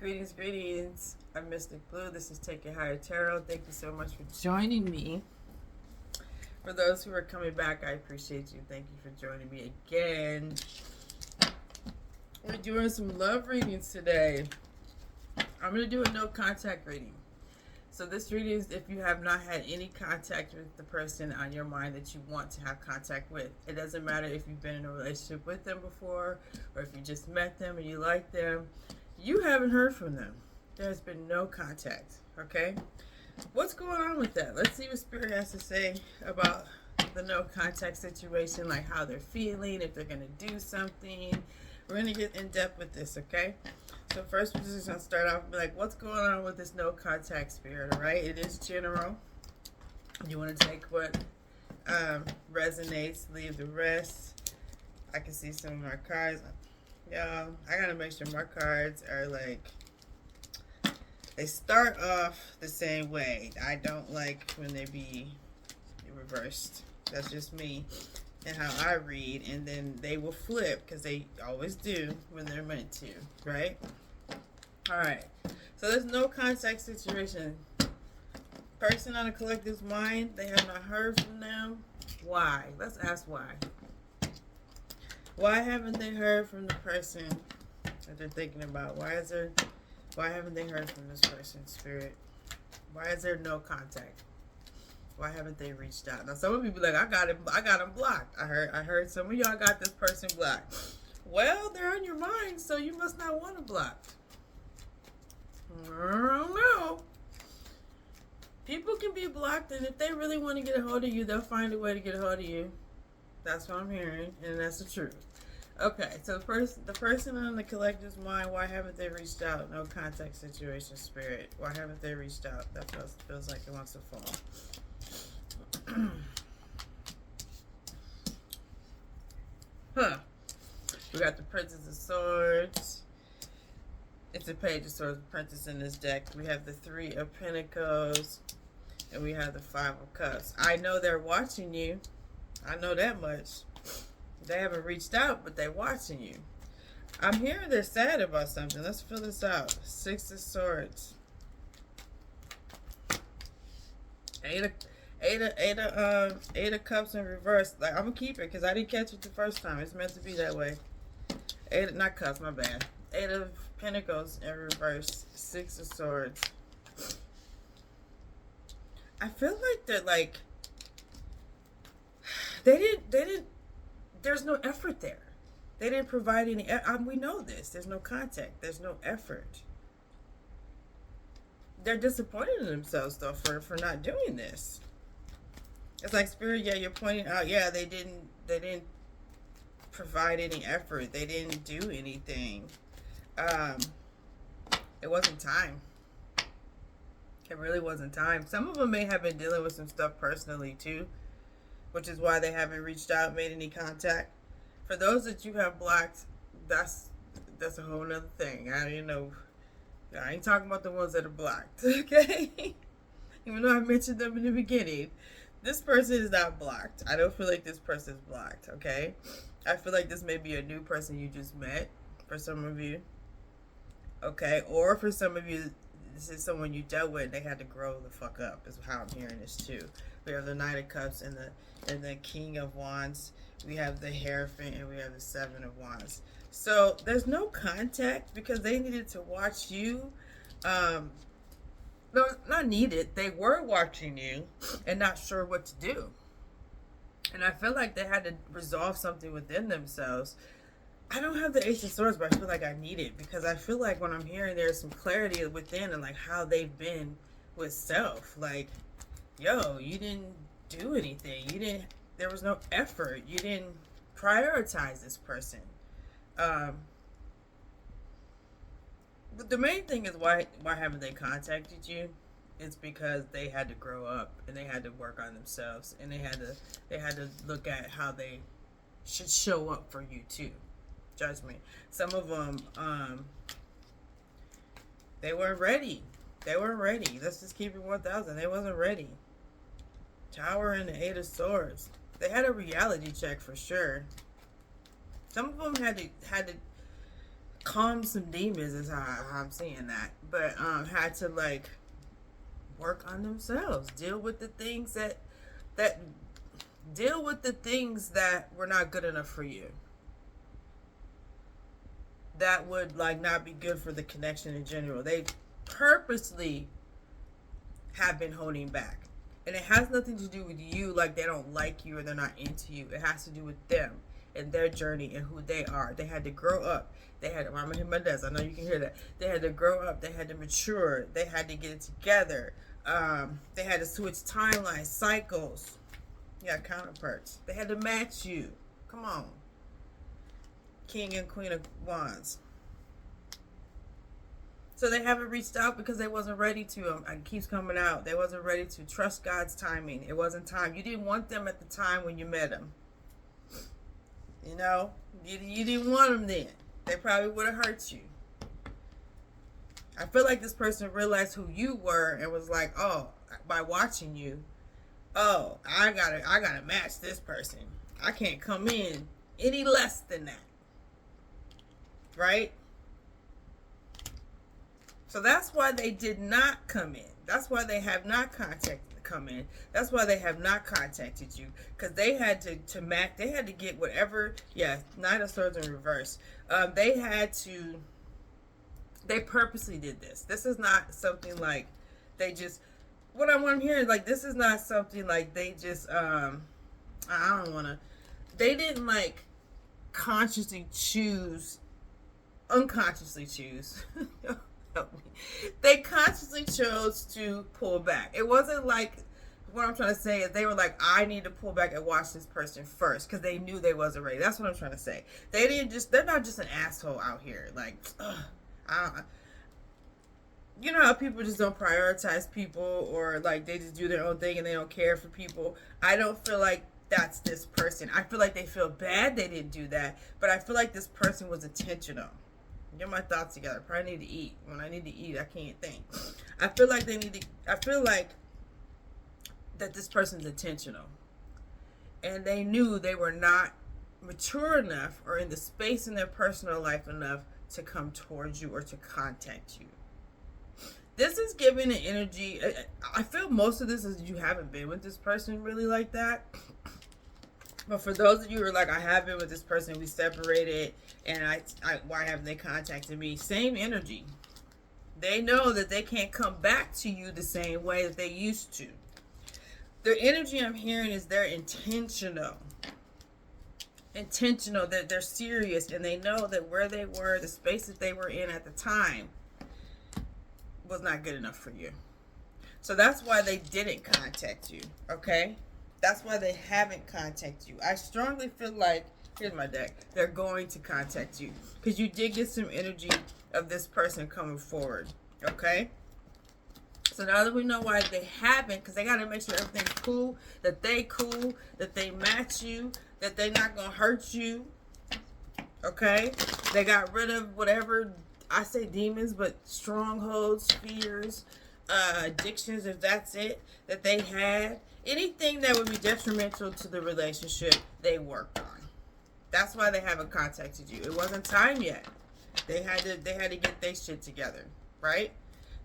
Greetings, greetings. I'm Mystic Blue. This is Take It Higher Tarot. Thank you so much for joining me. For those who are coming back, I appreciate you. Thank you for joining me again. We're doing some love readings today. I'm going to do a no contact reading. So this reading is if you have not had any contact with the person on your mind that you want to have contact with. It doesn't matter if you've been in a relationship with them before or if you just met them and you like them. You haven't heard from them. There's been no contact, okay? What's going on with that? Let's see what Spirit has to say about the no contact situation, like how they're feeling, if they're going to do something. We're going to get in depth with this, okay? So first we're just going to start off like, what's going on with this no contact, Spirit, all right? It is general. You want to take what resonates, leave the rest. I can see some of my cards. Y'all, I gotta make sure my cards are like, they start off the same way. I don't like when they be reversed. That's just me and how I read. And then they will flip, because they always do when they're meant to, right? Alright, so there's no contact situation. Person on a collective's mind, they have not heard from them. Why? Let's ask why. Why haven't they heard from the person that they're thinking about? Why haven't they heard from this person, Spirit? Why is there no contact? Why haven't they reached out? Now some of you be like, I got him blocked. I heard some of y'all got this person blocked. Well, they're on your mind, so you must not want to block. I don't know. People can be blocked, and if they really want to get a hold of you, they'll find a way to get a hold of you. That's what I'm hearing, and that's the truth. Okay, so the person on the collective's mind, why haven't they reached out? No contact situation, Spirit. Why haven't they reached out? That feels like it wants to fall. Huh. We got the Princess of Swords. It's a Page of Swords, Princess in this deck. We have the Three of Pentacles, and we have the Five of Cups. I know they're watching you. I know that much. They haven't reached out, but they're watching you. I'm hearing they're sad about something. Let's fill this out. Six of Swords. Eight of Cups in reverse. Like, I'm gonna keep it because I didn't catch it the first time. It's meant to be that way. Not Cups, my bad. Eight of Pentacles in reverse. Six of Swords. I feel like they're like, they didn't, there's no effort there. They didn't provide any, we know this. There's no contact. There's no effort. They're disappointed in themselves, though, for not doing this. It's like, Spirit, yeah, you're pointing out, yeah, they didn't provide any effort. They didn't do anything. It wasn't time. It really wasn't time. Some of them may have been dealing with some stuff personally, too, which is why they haven't reached out, made any contact. For those that you have blocked, that's a whole nother thing. I ain't talking about the ones that are blocked, okay? Even though I mentioned them in the beginning, this person is not blocked. I don't feel like this person is blocked, okay? I feel like this may be a new person you just met for some of you, okay? Or for some of you, this is someone you dealt with and they had to grow the fuck up, is how I'm hearing this too. We have the Knight of Cups and the King of Wands. We have the Hierophant and we have the Seven of Wands. So there's no contact because they needed to watch you. No, not needed. They were watching you and not sure what to do. And I feel like they had to resolve something within themselves. I don't have the Ace of Swords, but I feel like I need it because I feel like when I'm hearing there's some clarity within and like how they've been with self. Like, yo, you didn't do anything. There was no effort. You didn't prioritize this person. But the main thing is why haven't they contacted you? It's because they had to grow up and they had to work on themselves and they had to look at how they should show up for you too. Judge me. Some of them, they weren't ready. Let's just keep it 1,000. They wasn't ready. Tower and the Eight of Swords. They had a reality check for sure. Some of them had to calm some demons is how I'm seeing that. But had to like work on themselves, deal with the things that deal with the things that were not good enough for you. That would like not be good for the connection in general. They purposely have been holding back. And it has nothing to do with you, like they don't like you or they're not into you. It has to do with them and their journey and who they are. They had to grow up. They had to, I'm hit my desk. I know you can hear that. They had to grow up. They had to mature. They had to get it together. They had to switch timelines, cycles. Yeah, counterparts. They had to match you. Come on. King and Queen of Wands. So they haven't reached out because they wasn't ready to. It keeps coming out. They wasn't ready to trust God's timing. It wasn't time. You didn't want them at the time when you met them. You know, you didn't want them then. They probably would have hurt you. I feel like this person realized who you were and was like, oh, by watching you, oh, I gotta match this person. I can't come in any less than that. Right? So that's why they did not come in. That's why they have not come in. That's why they have not contacted you. Because they had to match. They had to get whatever. Yeah, Knight of Swords in reverse. They purposely did this. This is not something like they just. What I'm hearing, like, this is not something like they just. I don't want to. They didn't like consciously choose. Unconsciously choose. They consciously chose to pull back. It wasn't like, what I'm trying to say is they were like, I need to pull back and watch this person first because they knew they wasn't ready. That's what I'm trying to say. They're not just an asshole out here. Like, you know how people just don't prioritize people, or like they just do their own thing and they don't care for people. I don't feel like that's this person. I feel like they feel bad they didn't do that, but I feel like this person was intentional. Get my thoughts together. Probably need to eat. When I need to eat, I can't think. I feel like that this person's intentional. And they knew they were not mature enough or in the space in their personal life enough to come towards you or to contact you. This is giving an energy. I feel most of this is you haven't been with this person really like that. But for those of you who are like, I have been with this person, we separated, and why haven't they contacted me? Same energy. They know that they can't come back to you the same way that they used to. The energy I'm hearing is they're intentional. Intentional, that they're serious, and they know that where they were, the space that they were in at the time, was not good enough for you. So that's why they didn't contact you, okay? That's why they haven't contacted you. I strongly feel like, here's my deck, they're going to contact you. Because you did get some energy of this person coming forward. Okay? So now that we know why they haven't, because they got to make sure everything's cool, that they match you, that they're not going to hurt you. Okay? They got rid of whatever, I say demons, but strongholds, fears, addictions, if that's it, that they had. Anything that would be detrimental to the relationship, they worked on. That's why they haven't contacted you. It wasn't time yet. They had to get their shit together, right?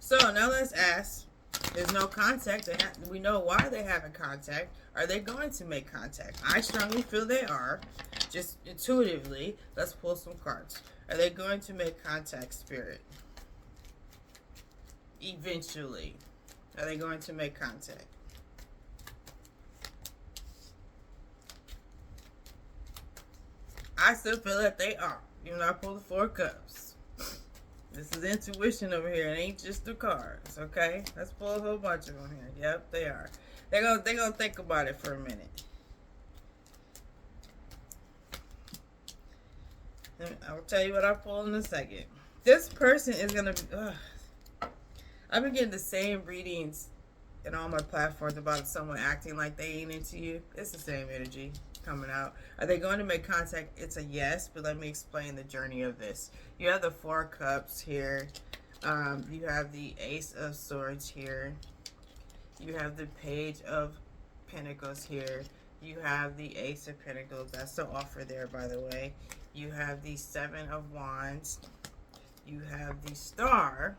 So now let's ask. There's no contact. We know why they haven't contact. Are they going to make contact? I strongly feel they are. Just intuitively, let's pull some cards. Are they going to make contact, Spirit? Eventually, are they going to make contact? I still feel that they are. Even though I pulled the 4 cups. This is intuition over here. It ain't just the cards, okay? Let's pull a whole bunch of them here. Yep, they are. They're gonna think about it for a minute. I'll tell you what I pull in a second. This person is gonna be... I've been getting the same readings in all my platforms about someone acting like they ain't into you. It's the same energy coming out. Are they going to make contact? It's a yes, but let me explain the journey of this. You have the 4 cups here. You have the Ace of Swords here. You have the Page of Pentacles here. You have the Ace of Pentacles. That's the offer there, by the way. You have the 7 of Wands. you have the Star,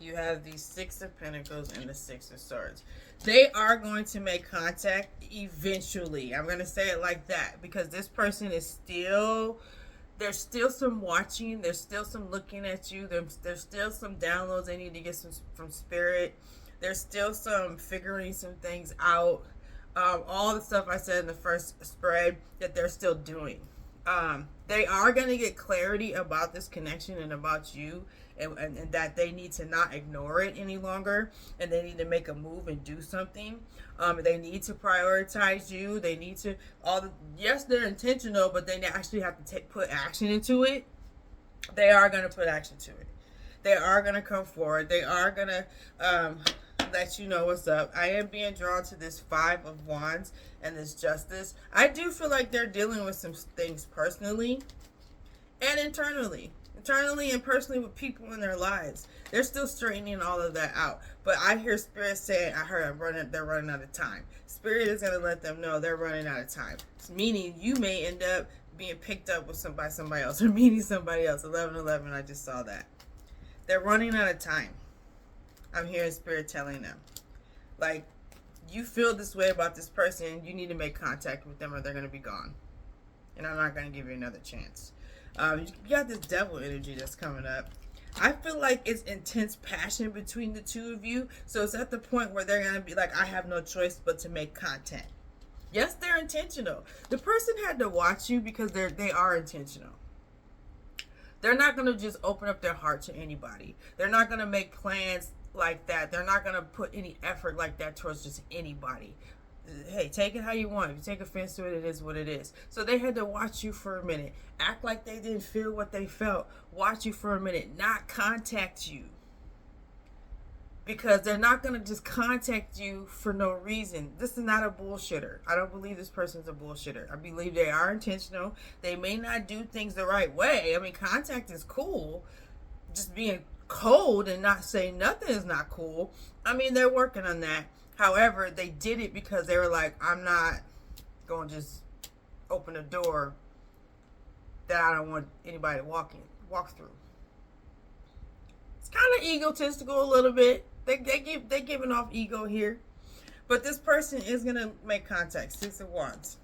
you have the Six of Pentacles, and the Six of Swords. They are going to make contact eventually. I'm going to say it like that because this person is still, there's still some watching. There's still some looking at you. There's still some downloads they need to get from Spirit. There's still some figuring some things out. All the stuff I said in the first spread that they're still doing. They are going to get clarity about this connection and about you, and that they need to not ignore it any longer, and they need to make a move and do something. They need to prioritize you. They need to, yes, they're intentional, but they actually have to put action into it. They are going to put action to it. They are going to come forward. They are going to let you know what's up. I am being drawn to this Five of Wands and this Justice. I do feel like they're dealing with some things personally and internally and personally with people in their lives. They're still straightening all of that out. But I hear Spirit saying, they're running out of time. Spirit is going to let them know they're running out of time. Meaning you may end up being picked up with somebody else or meeting somebody else. 11/11, I just saw that. They're running out of time. I'm hearing Spirit telling them, like, you feel this way about this person, you need to make contact with them or they're going to be gone. And I'm not going to give you another chance. You got this Devil energy that's coming up. I feel like it's intense passion between the two of you. So it's at the point where they're going to be like, I have no choice but to make contact. Yes, they're intentional. The person had to watch you because they are intentional. They're not going to just open up their heart to anybody. They're not going to make plans like that. They're not going to put any effort like that towards just anybody. Hey, take it how you want. If you take offense to it, it is what it is. So they had to watch you for a minute. Act like they didn't feel what they felt. Watch you for a minute. Not contact you. Because they're not going to just contact you for no reason. This is not a bullshitter. I don't believe this person's a bullshitter. I believe they are intentional. They may not do things the right way. I mean, contact is cool. Just being cold and not saying nothing is not cool. I mean, they're working on that. However, they did it because they were like, I'm not going to just open a door that I don't want anybody to walk through. It's kind of egotistical a little bit. They giving off ego here. But this person is going to make contact. Six of Wands.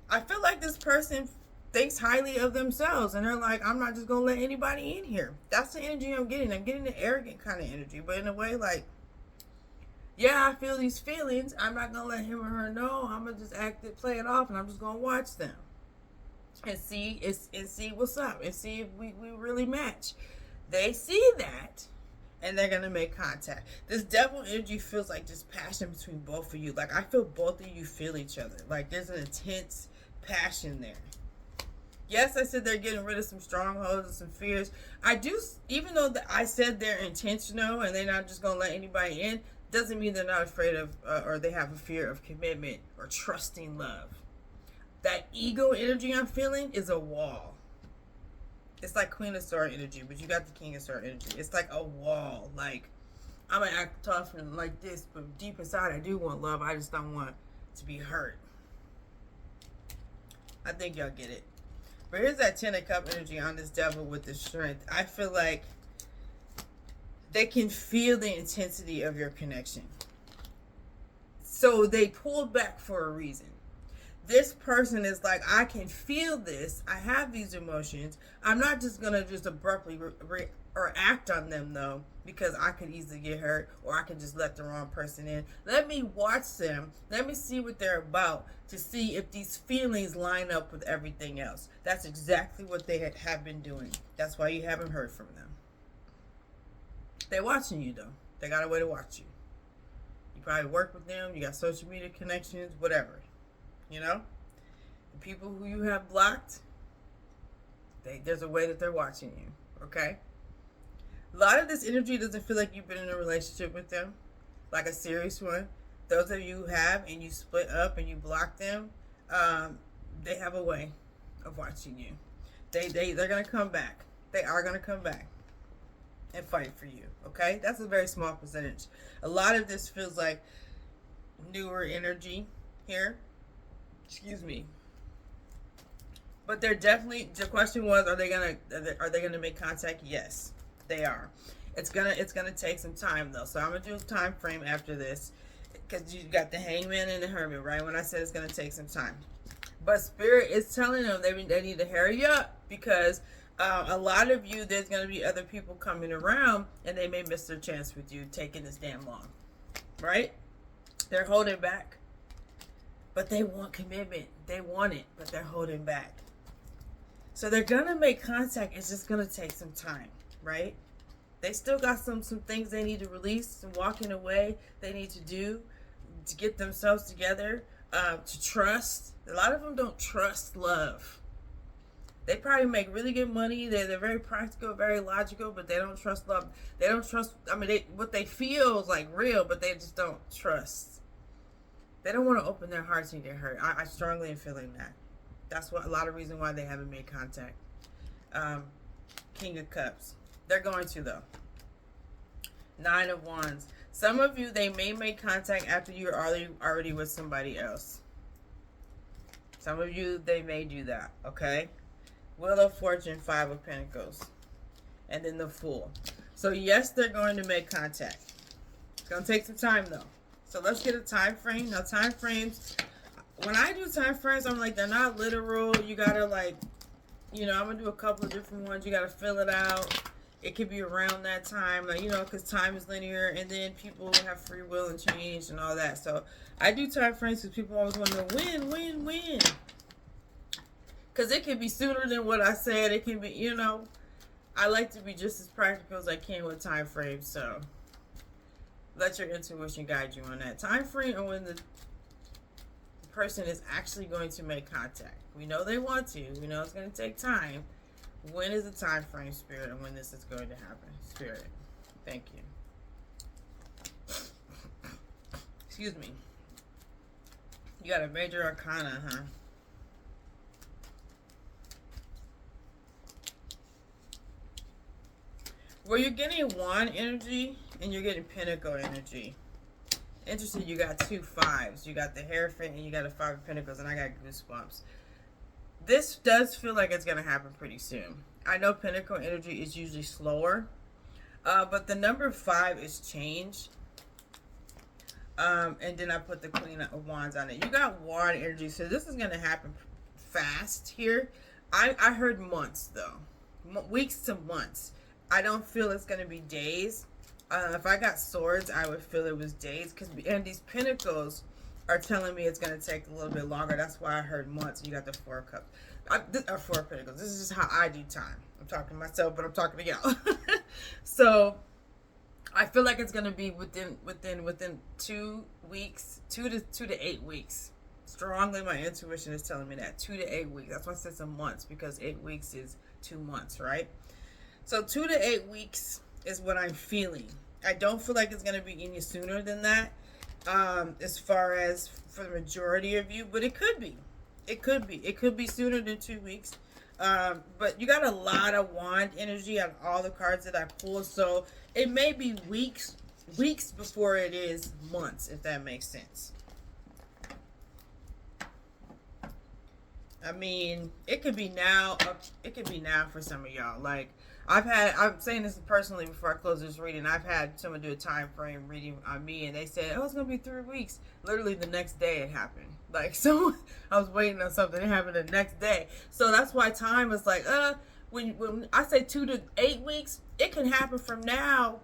I feel like this person thinks highly of themselves. And they're like, I'm not just going to let anybody in here. That's the energy I'm getting. I'm getting the arrogant kind of energy. But in a way like, yeah, I feel these feelings. I'm not going to let him or her know. I'm going to just play it off. And I'm just going to watch them. And see what's up. And see if we really match. They see that. And they're going to make contact. This Devil energy feels like just passion between both of you. Like, I feel both of you feel each other. Like, there's an intense passion there. Yes, I said they're getting rid of some strongholds and some fears. I do, even though I said they're intentional and they're not just going to let anybody in, doesn't mean they're not afraid of, or they have a fear of commitment or trusting love. That ego energy I'm feeling is a wall. It's like Queen of Swords energy, but you got the King of Swords energy. It's like a wall. Like, I'm going to act tough and like this, but deep inside I do want love. I just don't want to be hurt. I think y'all get it. But here's that Ten of Cups energy on this Devil with the strength. I feel like they can feel the intensity of your connection. So they pulled back for a reason. This person is like, I can feel this. I have these emotions. I'm not just going to just abruptly or act on them, though, because I could easily get hurt or I could just let the wrong person in. Let me watch them. Let me see what they're about to see if these feelings line up with everything else. That's exactly what they have been doing. That's why you haven't heard from them. They're watching you, though. They got a way to watch you. You probably work with them. You got social media connections, whatever. You know, the people who you have blocked, there's a way that they're watching you, okay? A lot of this energy doesn't feel like you've been in a relationship with them, like a serious one. Those of you who have and you split up and you block them, they have a way of watching you. They're going to come back. They are going to come back and fight for you, okay? That's a very small percentage. A lot of this feels like newer energy here. Excuse me. But they're definitely, the question was, are they gonna make contact? Yes, they are. It's gonna take some time though. So I'm gonna do a time frame after this, because you got the Hangman and the Hermit, right? When I said it's gonna take some time, but Spirit is telling them they need to hurry up, because a lot of you, there's gonna be other people coming around, and they may miss their chance with you taking this damn long, right? They're holding back, but they want commitment. They want it, but they're holding back. So they're gonna make contact. It's just gonna take some time, right? They still got some things they need to release, some walking away they need to do to get themselves together, to trust. A lot of them don't trust love. They probably make really good money. They're very practical, very logical, but they don't trust love. They don't trust, I mean, what they feel is like real, but they just don't trust. They don't want to open their hearts and get hurt. I strongly am feeling that. That's what a lot of reason why they haven't made contact. King of Cups. They're going to, though. 9 of Wands. Some of you, they may make contact after you're already with somebody else. Some of you, they may do that, okay? Wheel of Fortune, 5 of Pentacles. And then the Fool. So, yes, they're going to make contact. It's going to take some time, though. So, let's get a time frame. Now, time frames, when I do time frames, I'm like, they're not literal. You got to, like, you know, I'm going to do a couple of different ones. You got to fill it out. It could be around that time, like, you know, because time is linear, and then people have free will and change and all that. So I do time frames because people always want to know when. Because it can be sooner than what I said. It can be, you know, I like to be just as practical as I can with time frames. So let your intuition guide you on that time frame, and when the person is actually going to make contact. We know they want to. We know it's going to take time. When is the time frame, Spirit, and when this is going to happen? Spirit, thank you. Excuse me. You got a major arcana, huh? Well, you're getting Wand energy, and you're getting Pentacle energy. Interesting, you got 2 5s. You got the Hierophant, and you got a 5 of Pentacles, and I got goosebumps. This does feel like it's going to happen pretty soon. I know Pentacle energy is usually slower, but the number 5 is change. And then I put the Queen of Wands on it. You got Wand energy, so this is going to happen fast here. I heard months, though. Weeks to months. I don't feel it's going to be days. If I got swords, I would feel it was days. And these Pentacles are telling me it's going to take a little bit longer. That's why I heard months. You got the 4 of Cups. 4 of Pentacles. This is just how I do time. I'm talking to myself, but I'm talking to y'all. So I feel like it's going to be within 2 weeks, 2 to 8 weeks. Strongly, my intuition is telling me that 2 to 8 weeks. That's why I said some months, because 8 weeks is 2 months, right? So 2 to 8 weeks is what I'm feeling. I don't feel like it's going to be any sooner than that. As far as for the majority of you, but it could be. It could be sooner than 2 weeks. But you got a lot of Wand energy on all the cards that I pulled, so it may be weeks before it is months, if that makes sense. I mean, it could be now. It could be now for some of y'all. Like, I'm saying this personally before I close this reading. I've had someone do a time frame reading on me, and they said, "Oh, it's gonna be 3 weeks." Literally the next day it happened. Like, so I was waiting on something to happen the next day. So that's why time is like, when I say 2 to 8 weeks, it can happen from now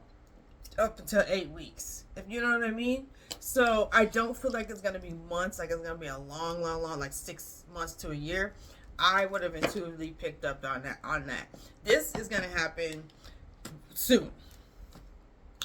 up until 8 weeks. If you know what I mean. So I don't feel like it's gonna be months. Like it's gonna be a long, like 6 months to a year. I would have intuitively picked up on that. This is going to happen soon.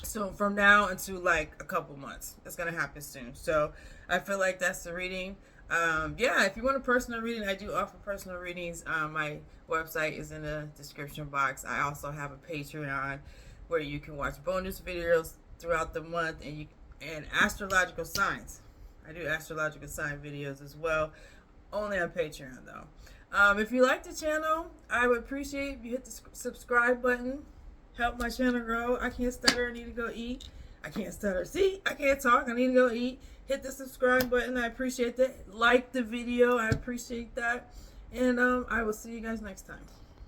So from now until like a couple months, it's going to happen soon. So I feel like that's the reading. Yeah, if you want a personal reading, I do offer personal readings. My website is in the description box. I also have a Patreon where you can watch bonus videos throughout the month, and astrological signs. I do astrological sign videos as well, only on Patreon though. If you like the channel, I would appreciate if you hit the subscribe button. Help my channel grow. I can't stutter. I need to go eat. I can't stutter. See, I can't talk. I need to go eat. Hit the subscribe button. I appreciate that. Like the video. I appreciate that. And I will see you guys next time.